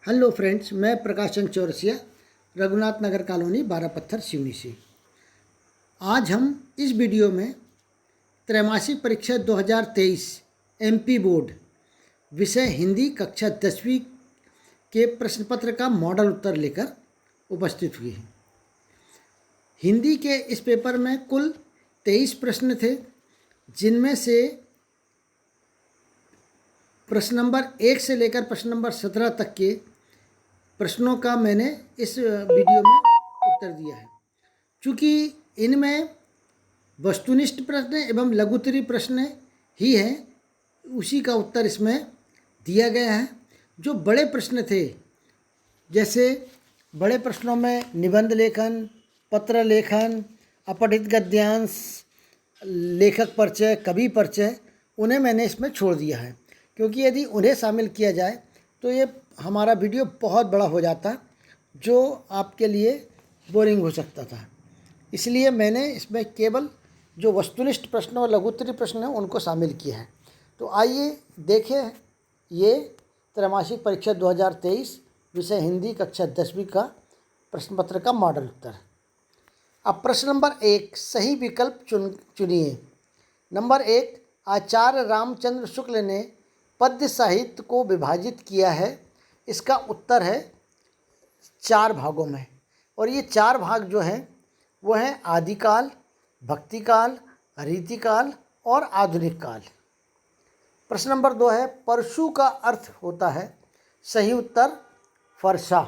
Hello friends, मैं Prakash Chand Chaurasia, Raghunath Nagar colony, 12 पत्थर, सिवनी से। आज हम इस वीडियो में त्रैमासिक परीक्षा 2023 एमपी बोर्ड विषय हिंदी कक्षा 10वीं के प्रश्न पत्र का मॉडल उत्तर लेकर उपस्थित हुए हैं। हिंदी के इस पेपर में कुल 23 प्रश्न थे, जिनमें से प्रश्न नंबर 1 से लेकर प्रश्न नंबर 17 तक के प्रश्नों का मैंने इस वीडियो में उत्तर दिया है। चूँकि इनमें वस्तुनिष्ठ प्रश्न एवं लघुत्तरी प्रश्न ही हैं, उसी का उत्तर इसमें दिया गया है। जो बड़े प्रश्न थे, जैसे बड़े प्रश्नों में निबंध लेखन, पत्र लेखन, अपठित गद्यांश, लेखक परिचय, कवि परिचय, उन्हें मैंने इसमें छोड़ दिया है, क्योंकि यदि उन्हें शामिल किया जाए तो ये हमारा वीडियो बहुत बड़ा हो जाता, जो आपके लिए बोरिंग हो सकता था। इसलिए मैंने इसमें केवल जो वस्तुनिष्ठ प्रश्न और लघुत्तरी प्रश्न हैं उनको शामिल किया है। तो आइए देखें ये त्रैमासिक परीक्षा 2023 विषय हिंदी कक्षा 10वीं का प्रश्न पत्र का मॉडल उत्तर। अब प्रश्न नंबर 1, सही विकल्प चुनिए। नंबर 1, आचार्य रामचंद्र शुक्ल ने पद्य साहित्य को विभाजित किया है। इसका उत्तर है 4 भागों में, और ये 4 भाग जो हैं वो हैं आदिकाल, भक्तिकाल, रीतिकाल और आधुनिक काल। प्रश्न नंबर 2 है, परशु का अर्थ होता है। सही उत्तर फरसा।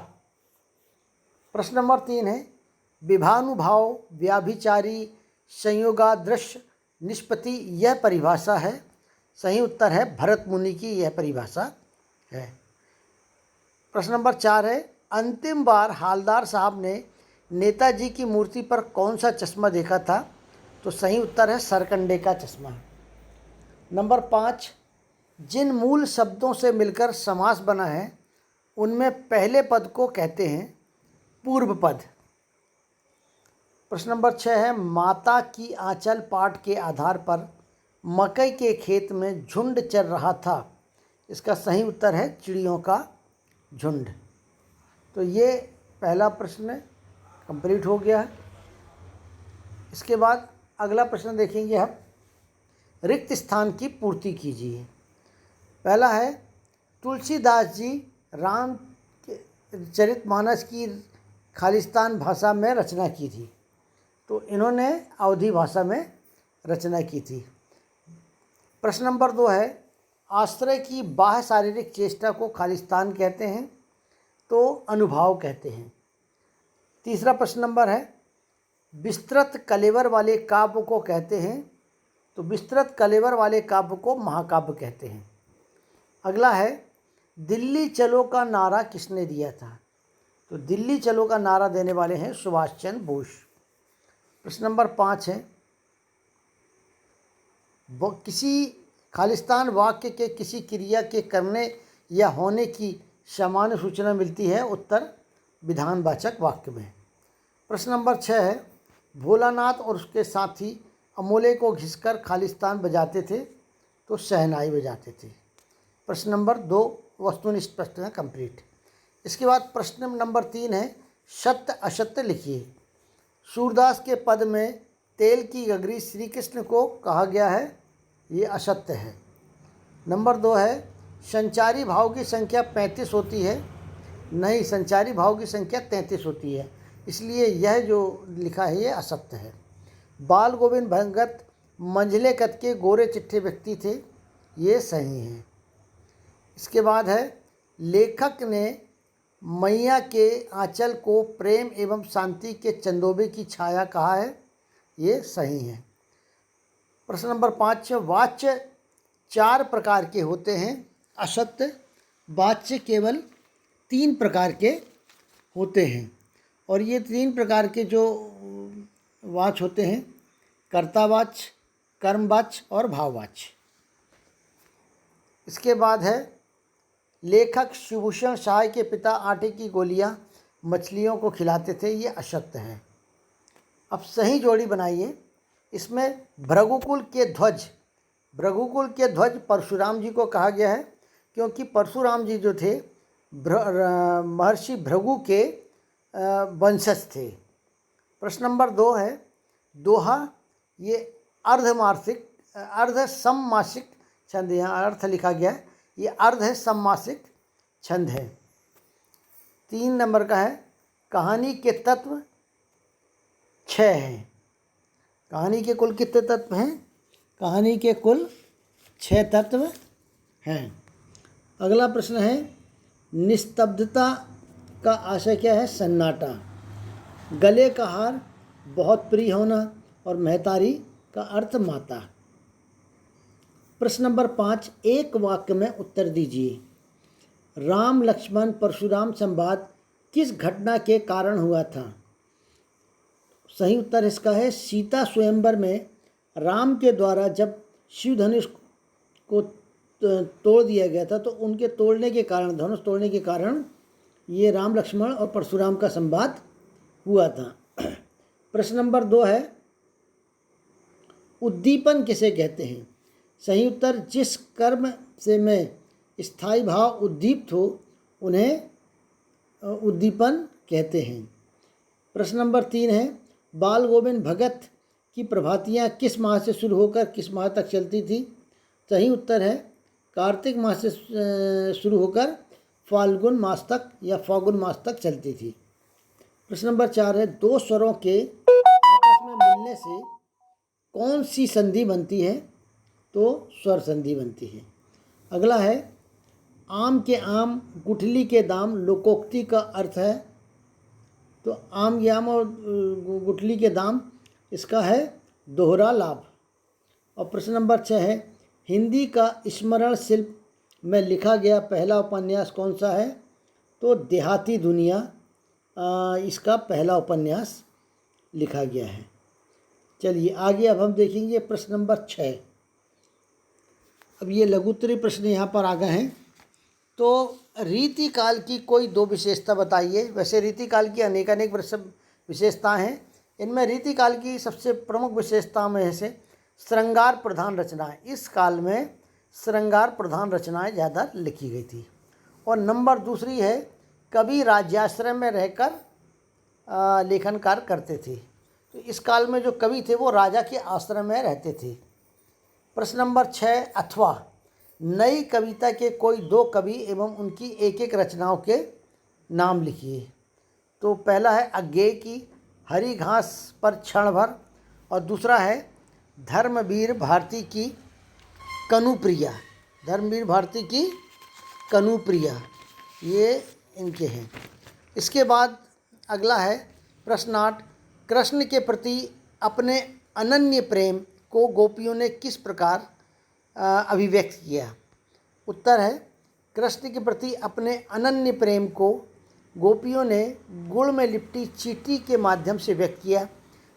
प्रश्न नंबर 3 है, विभानुभाव, व्याभिचारी, संयोगादृश, निष्पत्ति, यह परिभाषा है। सही उत्तर है भरत मुनि की यह परिभाषा है। प्रश्न नंबर 4 है, अंतिम बार हालदार साहब ने नेताजी की मूर्ति पर कौन सा चश्मा देखा था? तो सही उत्तर है सरकंडे का चश्मा। नंबर 5, जिन मूल शब्दों से मिलकर समास बना है उनमें पहले पद को कहते हैं पूर्व पद। प्रश्न नंबर 6 है, माता की आंचल पाठ के आधार पर मकई के खेत में झुंड चर रहा था। इसका सही उत्तर है चिड़ियों का झुंड। तो ये पहला प्रश्न कंप्लीट हो गया है। इसके बाद अगला प्रश्न देखेंगे हम, रिक्त स्थान की पूर्ति कीजिए। पहला है, तुलसीदास जी रामचरितमानस की खालिस्तान भाषा में रचना की थी, तो इन्होंने अवधी भाषा में रचना की थी। प्रश्न नंबर 2 है, आश्रय की बाह्य शारीरिक चेष्टा को खालिस्तान कहते हैं, तो अनुभाव कहते हैं। तीसरा प्रश्न नंबर है, विस्तृत कलेवर वाले काव्य को कहते हैं, तो विस्तृत कलेवर वाले काव्य को महाकाव्य कहते हैं। अगला है, दिल्ली चलो का नारा किसने दिया था? तो दिल्ली चलो का नारा देने वाले हैं सुभाष चंद्र बोस। प्रश्न नंबर 5 है, किसी खालिस्तान वाक्य के किसी क्रिया के करने या होने की सामान्य सूचना मिलती है? उत्तर विधानवाचक वाक्य में। प्रश्न नंबर 6 है, भोलानाथ और उसके साथी अमोले को घिसकर खालिस्तान बजाते थे, तो शहनाई बजाते थे। प्रश्न नंबर 2 वस्तुनिष्ठ प्रश्न है कंप्लीट। इसके बाद प्रश्न नंबर 3 है, सत्य असत्य लिखिए। सूरदास के पद में तेल की गगरी श्री कृष्ण को कहा गया है, ये असत्य है। नंबर 2 है, संचारी भाव की संख्या 35 होती है। नहीं, संचारी भाव की संख्या 33 होती है, इसलिए यह जो लिखा है ये असत्य है। बाल गोविंद भगत मंझले कद के गोरे चिट्ठे व्यक्ति थे, ये सही है। इसके बाद है, लेखक ने मैया के आंचल को प्रेम एवं शांति के चंदोबे की छाया कहा है, ये सही है। प्रश्न नंबर 5, वाच्य 4 प्रकार के होते हैं। असत्य। वाच्य केवल 3 प्रकार के होते हैं, और ये 3 प्रकार के जो वाच्य होते हैं, कर्तावाच्य, कर्मवाच्य और भाववाच्य। इसके बाद है, लेखक शिवभूषण शाह के पिता आटे की गोलियां मछलियों को खिलाते थे, ये असत्य है। अब सही जोड़ी बनाइए। इसमें भृगुकुल के ध्वज परशुराम जी को कहा गया है, क्योंकि परशुराम जी जो थे महर्षि भृगु के वंशज थे। प्रश्न नंबर 2 है दोहा, ये अर्ध सममासिक छंद, यहाँ अर्थ लिखा गया है, ये अर्ध सममासिक छंद है। 3 नंबर का है कहानी के तत्व 6 हैं। कहानी के कुल कितने तत्व हैं? कहानी के कुल 6 तत्व हैं। अगला प्रश्न है निस्तब्धता का आशय क्या है? सन्नाटा। गले का हार बहुत प्रिय होना और महतारी का अर्थ माता। प्रश्न नंबर 5, एक वाक्य में उत्तर दीजिए। राम लक्ष्मण परशुराम संवाद किस घटना के कारण हुआ था? सही उत्तर इसका है सीता स्वयंवर में राम के द्वारा जब शिव धनुष को तोड़ दिया गया था, तो उनके तोड़ने के कारण, धनुष तोड़ने के कारण ये राम लक्ष्मण और परशुराम का संवाद हुआ था। प्रश्न नंबर 2 है उद्दीपन किसे कहते हैं? सही उत्तर जिस कर्म से में स्थायी भाव उद्दीप्त हो उन्हें उद्दीपन कहते हैं। प्रश्न नंबर 3 है बाल गोविंद भगत की प्रभातियाँ किस माह से शुरू होकर किस माह तक चलती थी? सही उत्तर है कार्तिक माह से शुरू होकर फाल्गुन मास तक या फाल्गुन मास तक चलती थी। प्रश्न नंबर 4 है दो स्वरों के आपस में मिलने से कौन सी संधि बनती है? तो स्वर संधि बनती है। अगला है आम के आम गुठली के दाम लोकोक्ति का अर्थ है। तो आम के आम और गुठली के दाम इसका है दोहरा लाभ। और प्रश्न नंबर 6 है हिंदी का स्मरण शिल्प में लिखा गया पहला उपन्यास कौन सा है? तो देहाती दुनिया इसका पहला उपन्यास लिखा गया है। चलिए आगे अब हम देखेंगे प्रश्न नंबर 6। अब ये लघुत्तरीय प्रश्न यहाँ पर आ गए हैं। तो रीतिकाल की कोई 2 विशेषता बताइए। वैसे रीतिकाल की अनेकानेक विशेषताएं हैं, इनमें रीतिकाल की सबसे प्रमुख विशेषताओं में से श्रृंगार प्रधान रचनाएं। इस काल में श्रृंगार प्रधान रचनाएं ज़्यादा लिखी गई थी। और नंबर दूसरी है कवि राज्याश्रय में रहकर लेखन कार्य करते थे। तो इस काल में जो कवि थे वो राजा के आश्रय में रहते थे। प्रश्न नंबर 6 अथवा नई कविता के कोई 2 कवि एवं उनकी एक एक रचनाओं के नाम लिखिए। तो पहला है अज्ञेय की हरी घास पर क्षण भर, और दूसरा है धर्मवीर भारती की कनुप्रिया। धर्मवीर भारती की कनुप्रिया, ये इनके हैं। इसके बाद अगला है प्रश्न 8 कृष्ण के प्रति अपने अनन्य प्रेम को गोपियों ने किस प्रकार अभिव्यक्त किया? उत्तर है कृष्ण के प्रति अपने अनन्य प्रेम को गोपियों ने गुड़ में लिपटी चींटी के माध्यम से व्यक्त किया।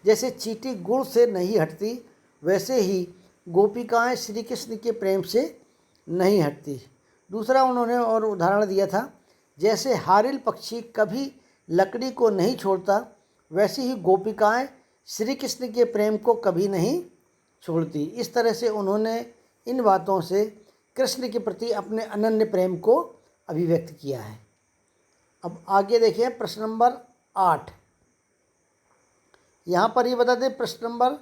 जैसे चींटी गुड़ से नहीं हटती, वैसे ही गोपिकाएं श्री कृष्ण के प्रेम से नहीं हटती। दूसरा उन्होंने और उदाहरण दिया था जैसे हारिल पक्षी कभी लकड़ी को नहीं छोड़ता, वैसे ही गोपिकाएं श्री कृष्ण के प्रेम को कभी नहीं छोड़ती। इस तरह से उन्होंने इन बातों से कृष्ण के प्रति अपने अनन्य प्रेम को अभिव्यक्त किया है। अब आगे देखिए प्रश्न नंबर 8। यहाँ पर ये बता दें प्रश्न नंबर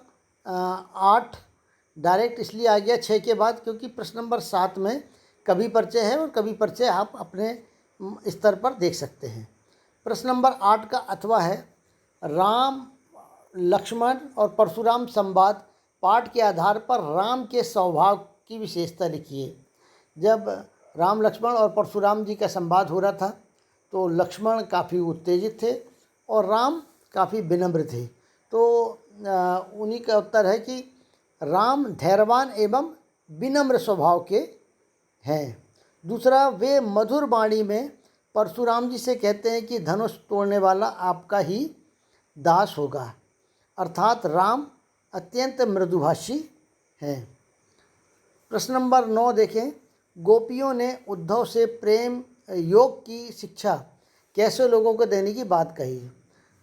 8 डायरेक्ट इसलिए आ गया 6 के बाद क्योंकि प्रश्न नंबर 7 में कवि परिचय है और कवि परिचय आप अपने स्तर पर देख सकते हैं। प्रश्न नंबर 8 का अथवा है राम लक्ष्मण और परशुराम संवाद पाठ के आधार पर राम के स्वभाव की विशेषता लिखिए। जब राम लक्ष्मण और परशुराम जी का संवाद हो रहा था तो लक्ष्मण काफ़ी उत्तेजित थे और राम काफ़ी विनम्र थे। तो उन्हीं का उत्तर है कि राम धैर्यवान एवं विनम्र स्वभाव के हैं। दूसरा वे मधुर वाणी में परशुराम जी से कहते हैं कि धनुष तोड़ने वाला आपका ही दास होगा, अर्थात राम अत्यंत मृदुभाषी हैं। प्रश्न नंबर 9 देखें गोपियों ने उद्धव से प्रेम योग की शिक्षा कैसे लोगों को देने की बात कही।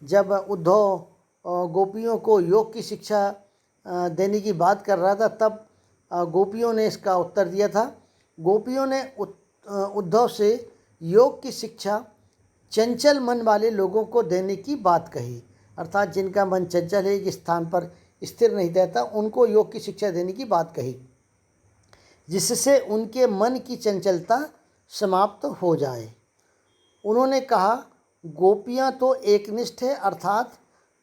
जब उद्धव गोपियों को योग की शिक्षा देने की बात कर रहा था तब गोपियों ने इसका उत्तर दिया था। गोपियों ने उद्धव से योग की शिक्षा चंचल मन वाले लोगों को देने की बात कही। अर्थात जिनका मन चंचल है, एक स्थान पर स्थिर नहीं रहता, उनको योग की शिक्षा देने की बात कही, जिससे उनके मन की चंचलता समाप्त हो जाए। उन्होंने कहा, गोपियाँ तो एकनिष्ठ है, अर्थात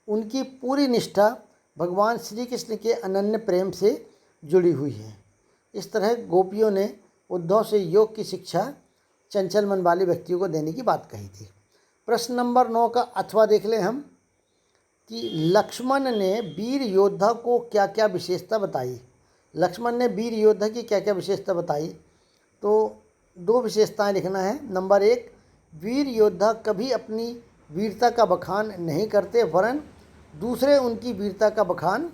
उनकी पूरी निष्ठा भगवान श्री कृष्ण के अनन्य प्रेम से जुड़ी हुई है। इस तरह गोपियों ने उद्धव से योग की शिक्षा चंचल मन वाले व्यक्तियों को देने की बात कही थी। प्रश्न नंबर 9 का अथवा देख लें हम कि लक्ष्मण ने वीर योद्धा को क्या क्या विशेषता बताई। लक्ष्मण ने वीर योद्धा की क्या क्या विशेषता बताई, तो 2 विशेषताएं लिखना है। नंबर 1, वीर योद्धा कभी अपनी वीरता का बखान नहीं करते, वरन दूसरे उनकी वीरता का बखान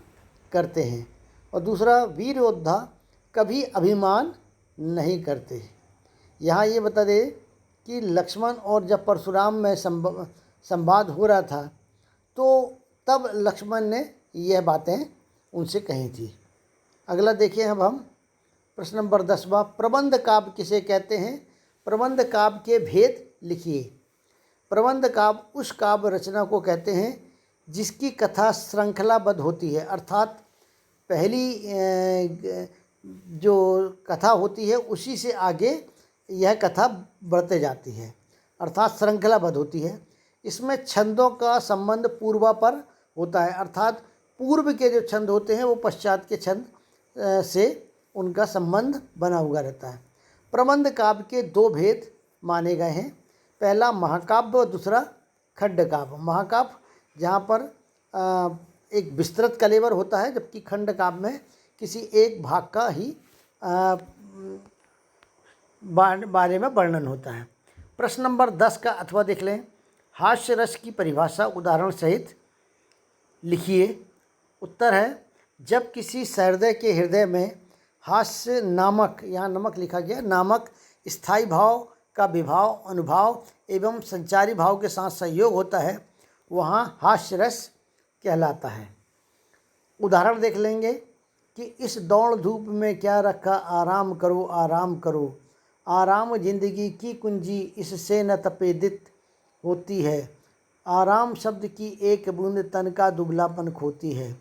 करते हैं। और दूसरा, वीर योद्धा कभी अभिमान नहीं करते। यहाँ ये बता दे कि लक्ष्मण और जब परशुराम में संवाद हो रहा था, तो तब लक्ष्मण ने यह बातें उनसे कही थी। अगला देखिए अब हम प्रश्न नंबर 10वां, प्रबंध काव्य किसे कहते हैं? प्रबंध काव्य के भेद लिखिए। प्रबंध काव्य उस काव्य रचना को कहते हैं जिसकी कथा श्रृंखलाबद्ध होती है, अर्थात पहली जो कथा होती है उसी से आगे यह कथा बढ़ते जाती है, अर्थात श्रृंखलाबद्ध होती है। इसमें छंदों का संबंध पूर्वापर होता है, अर्थात पूर्व के जो छंद होते हैं वो पश्चात के छंद से उनका संबंध बना हुआ रहता है। प्रबंध काव्य के 2 भेद माने गए हैं, पहला महाकाव्य और दूसरा खंड काव्य। महाकाव्य जहाँ पर एक विस्तृत कलेवर होता है, जबकि खंड काव्य में किसी एक भाग का ही बारे में वर्णन होता है। प्रश्न नंबर 10 का अथवा देख लें, हास्य रस की परिभाषा उदाहरण सहित लिखिए। उत्तर है, जब किसी सहृदय के हृदय में हास्य नामक, यहाँ नमक लिखा गया, नामक स्थायी भाव का विभाव, अनुभाव एवं संचारी भाव के साथ संयोग होता है, वहाँ हास्य रस कहलाता है। उदाहरण देख लेंगे कि इस दौड़ धूप में क्या रखा, आराम करो आराम करो, आराम जिंदगी की कुंजी, इससे न तपेदित होती है, आराम शब्द की एक बूंद तन का दुबलापन खोती है,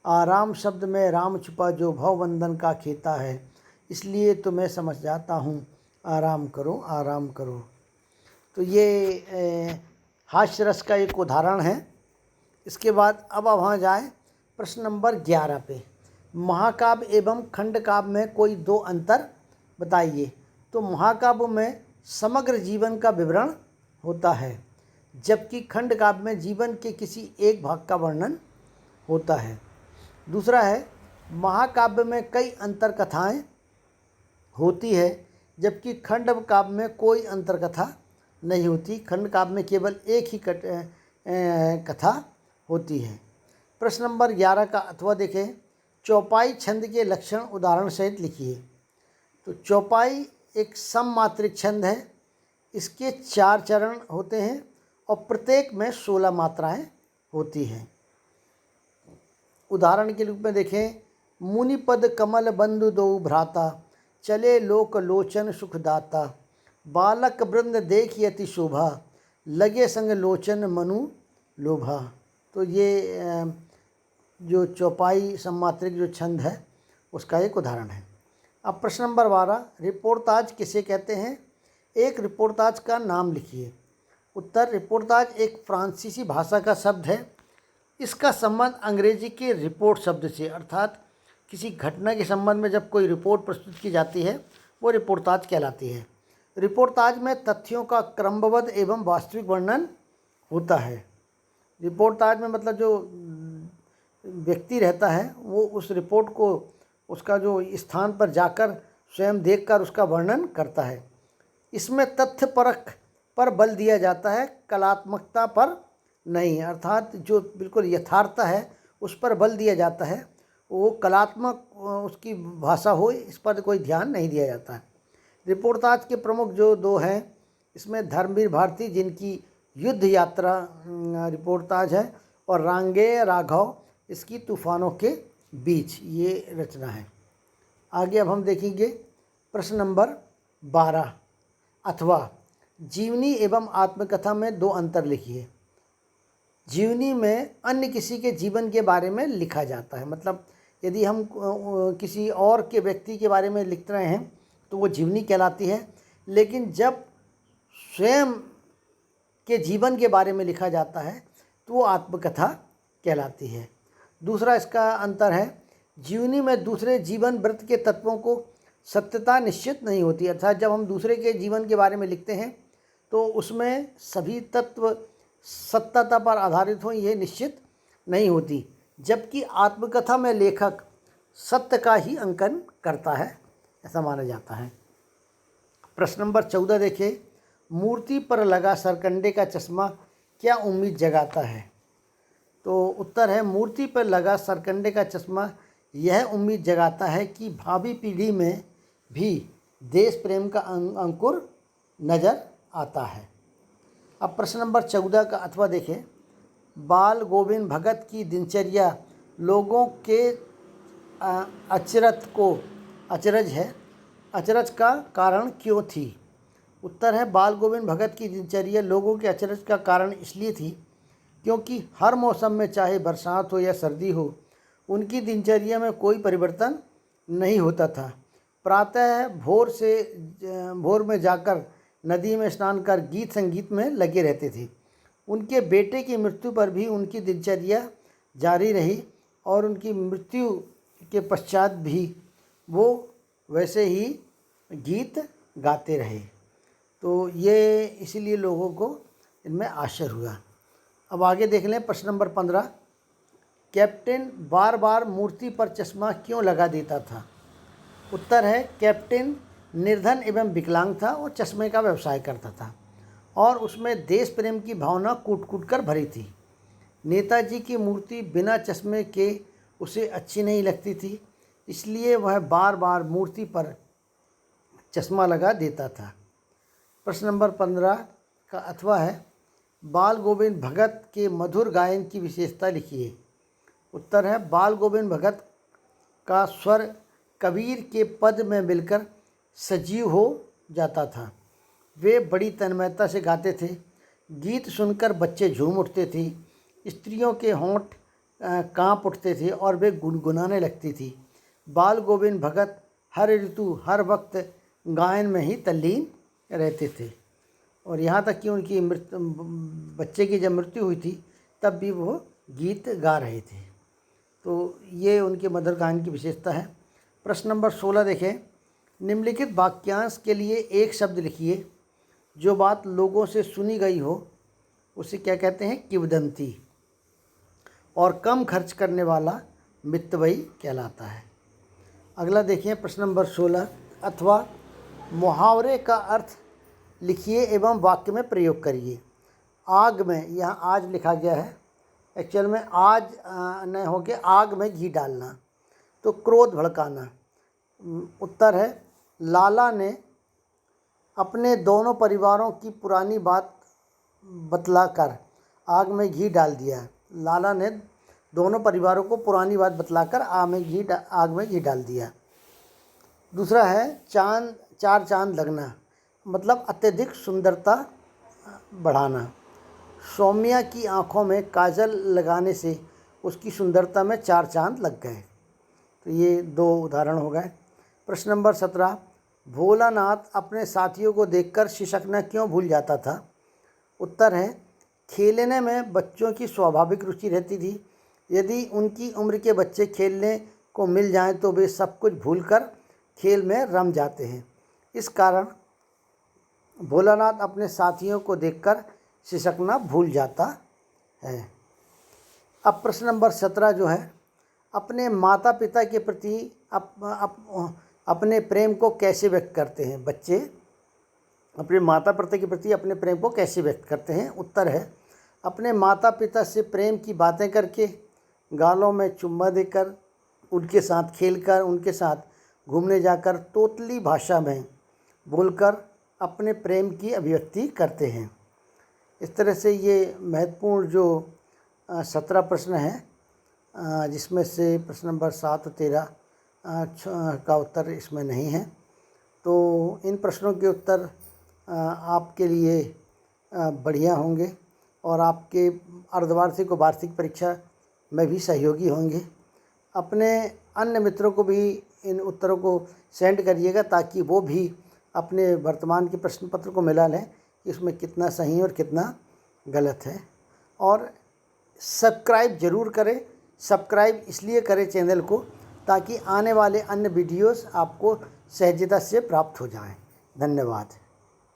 आराम शब्द में राम छुपा जो भवबंधन का खेता है, इसलिए तो मैं समझ जाता हूँ, आराम करो आराम करो। तो ये हास्य रस का एक उदाहरण है। इसके बाद अब वहाँ जाए प्रश्न नंबर 11 पे, महाकाव्य एवं खंड काव्य में कोई 2 अंतर बताइए। तो महाकाव्य में समग्र जीवन का विवरण होता है, जबकि खंड काव्य में जीवन के किसी एक भाग का वर्णन होता है। दूसरा है, महाकाव्य में कई अंतर कथाएँ होती है, जबकि खंड काव्य में कोई अंतर कथा नहीं होती। खंड काव्य में केवल एक ही कथा होती है। प्रश्न नंबर 11 का अथवा देखें, चौपाई छंद के लक्षण उदाहरण सहित लिखिए। तो चौपाई एक सममात्रिक छंद है, इसके 4 चरण होते हैं और प्रत्येक में 16 मात्राएं होती हैं। उदाहरण के रूप में देखें, मुनिपद कमल बंधु दो भ्राता, चले लोक लोचन सुखदाता, बालक वृंद देखी अति शोभा, लगे संग लोचन मनु लोभा। तो ये जो चौपाई सममात्रिक जो छंद है उसका एक उदाहरण है। अब प्रश्न नंबर 12, रिपोर्ताज किसे कहते हैं? एक रिपोर्ताज का नाम लिखिए। उत्तर, रिपोर्ताज एक फ्रांसीसी भाषा का शब्द है। इसका संबंध अंग्रेजी के रिपोर्ट शब्द से, अर्थात किसी घटना के संबंध में जब कोई रिपोर्ट प्रस्तुत की जाती है वो रिपोर्ताज कहलाती है। रिपोर्ताज में तथ्यों का क्रमबद्ध एवं वास्तविक वर्णन होता है। रिपोर्ताज में मतलब जो व्यक्ति रहता है वो उस रिपोर्ट को उसका जो स्थान पर जाकर स्वयं देखकर उसका वर्णन करता है। इसमें तथ्य परख पर बल दिया जाता है, कलात्मकता पर नहीं, अर्थात जो बिल्कुल यथार्थ है उस पर बल दिया जाता है, वो कलात्मक उसकी भाषा हो इस पर कोई ध्यान नहीं दिया जाता है। रिपोर्ताज के प्रमुख जो 2 हैं, इसमें धर्मवीर भारती जिनकी युद्ध यात्रा रिपोर्ताज है, और रांगेय राघव इसकी तूफानों के बीच, ये रचना है। आगे अब हम देखेंगे प्रश्न नंबर 12 अथवा जीवनी एवं आत्मकथा में दो अंतर लिखिए। जीवनी में अन्य किसी के जीवन के बारे में लिखा जाता है, मतलब यदि हम किसी और के व्यक्ति के बारे में लिख रहे हैं तो वो जीवनी कहलाती है, लेकिन जब स्वयं के जीवन के बारे में लिखा जाता है तो वो आत्मकथा कहलाती है। दूसरा इसका अंतर है, जीवनी में दूसरे जीवन वृत्त के तत्वों को सत्यता निश्चित नहीं होती, अर्थात जब हम दूसरे के जीवन के बारे में लिखते हैं तो उसमें सभी तत्व सत्यता पर आधारित हों ये निश्चित नहीं होती, जबकि आत्मकथा में लेखक सत्य का ही अंकन करता है, ऐसा माना जाता है। प्रश्न नंबर 14 देखिए, मूर्ति पर लगा सरकंडे का चश्मा क्या उम्मीद जगाता है? तो उत्तर है, मूर्ति पर लगा सरकंडे का चश्मा यह उम्मीद जगाता है कि भावी पीढ़ी में भी देश प्रेम का अंकुर नज़र आता है। अब प्रश्न नंबर 14 का अथवा देखें, बाल गोविंद भगत की दिनचर्या लोगों के अचरज का कारण क्यों थी? उत्तर है, बाल गोविंद भगत की दिनचर्या लोगों के अचरज का कारण इसलिए थी क्योंकि हर मौसम में, चाहे बरसात हो या सर्दी हो, उनकी दिनचर्या में कोई परिवर्तन नहीं होता था। प्रातः भोर में जाकर नदी में स्नान कर गीत संगीत में लगे रहते थे। उनके बेटे की मृत्यु पर भी उनकी दिनचर्या जारी रही और उनकी मृत्यु के पश्चात भी वो वैसे ही गीत गाते रहे। तो ये इसीलिए लोगों को इनमें आश्चर्य हुआ। अब आगे देख लें प्रश्न नंबर 15, कैप्टन बार बार मूर्ति पर चश्मा क्यों लगा देता था? उत्तर है, कैप्टन निर्धन एवं विकलांग था और चश्मे का व्यवसाय करता था और उसमें देश प्रेम की भावना कूट कूट कर भरी थी। नेताजी की मूर्ति बिना चश्मे के उसे अच्छी नहीं लगती थी, इसलिए वह बार बार मूर्ति पर चश्मा लगा देता था। प्रश्न नंबर 15 का अथवा है, बाल गोविंद भगत के मधुर गायन की विशेषता लिखिए। उत्तर है, बाल गोविंद भगत का स्वर कबीर के पद में मिलकर सजीव हो जाता था। वे बड़ी तन्मयता से गाते थे। गीत सुनकर बच्चे झूम उठते थे, स्त्रियों के होंठ कांप उठते थे और वे गुनगुनाने लगती थी। बाल गोविंद भगत हर ऋतु हर वक्त गायन में ही तल्लीन रहते थे और यहाँ तक कि उनकी बच्चे की जब मृत्यु हुई थी तब भी वो गीत गा रहे थे। तो ये उनके मधुर गायन की विशेषता है। प्रश्न नंबर 16 देखें, निम्नलिखित वाक्यांश के लिए एक शब्द लिखिए जो बात लोगों से सुनी गई हो, उसे क्या कहते हैं? किंवदंती। और कम खर्च करने वाला मितव्ययी कहलाता है। अगला देखिए प्रश्न नंबर 16 अथवा मुहावरे का अर्थ लिखिए एवं वाक्य में प्रयोग करिए। आग में, यहाँ आज लिखा गया है, एक्चुअल में आज न हो के आग में घी डालना, तो क्रोध भड़काना। उत्तर है, लाला ने अपने दोनों परिवारों की पुरानी बात बतलाकर आग में घी डाल दिया। लाला ने दोनों परिवारों को पुरानी बात बतलाकर आग में घी डाल दिया। दूसरा है, चार चांद लगना, मतलब अत्यधिक सुंदरता बढ़ाना। सौम्या की आंखों में काजल लगाने से उसकी सुंदरता में 4 चांद लग गए। तो ये 2 उदाहरण हो गए। प्रश्न नंबर 17, भोलानाथ अपने साथियों को देखकर सिसकना क्यों भूल जाता था? उत्तर है, खेलने में बच्चों की स्वाभाविक रुचि रहती थी। यदि उनकी उम्र के बच्चे खेलने को मिल जाएं तो वे सब कुछ भूलकर खेल में रम जाते हैं। इस कारण भोलानाथ अपने साथियों को देखकर सिसकना भूल जाता है। अब प्रश्न नंबर 17 जो है, अपने माता पिता के प्रति अपने प्रेम को कैसे व्यक्त करते हैं? बच्चे अपने माता पिता के प्रति अपने प्रेम को कैसे व्यक्त करते हैं? उत्तर है, अपने माता पिता से प्रेम की बातें करके, गालों में चुम्मा देकर, उनके साथ खेलकर, उनके साथ घूमने जाकर, तोतली भाषा में बोलकर अपने प्रेम की अभिव्यक्ति करते हैं। इस तरह से ये महत्वपूर्ण जो 17 प्रश्न हैं, जिसमें से प्रश्न नंबर 7 और 13 का उत्तर इसमें नहीं है। तो इन प्रश्नों के उत्तर आपके लिए बढ़िया होंगे और आपके अर्धवार्षिक और वार्षिक परीक्षा में भी सहयोगी होंगे। अपने अन्य मित्रों को भी इन उत्तरों को सेंड करिएगा ताकि वो भी अपने वर्तमान के प्रश्न पत्र को मिला लें कि इसमें कितना सही और कितना गलत है। और सब्सक्राइब ज़रूर करें। सब्सक्राइब इसलिए करें चैनल को ताकि आने वाले अन्य वीडियोस आपको सहजता से प्राप्त हो जाएं। धन्यवाद।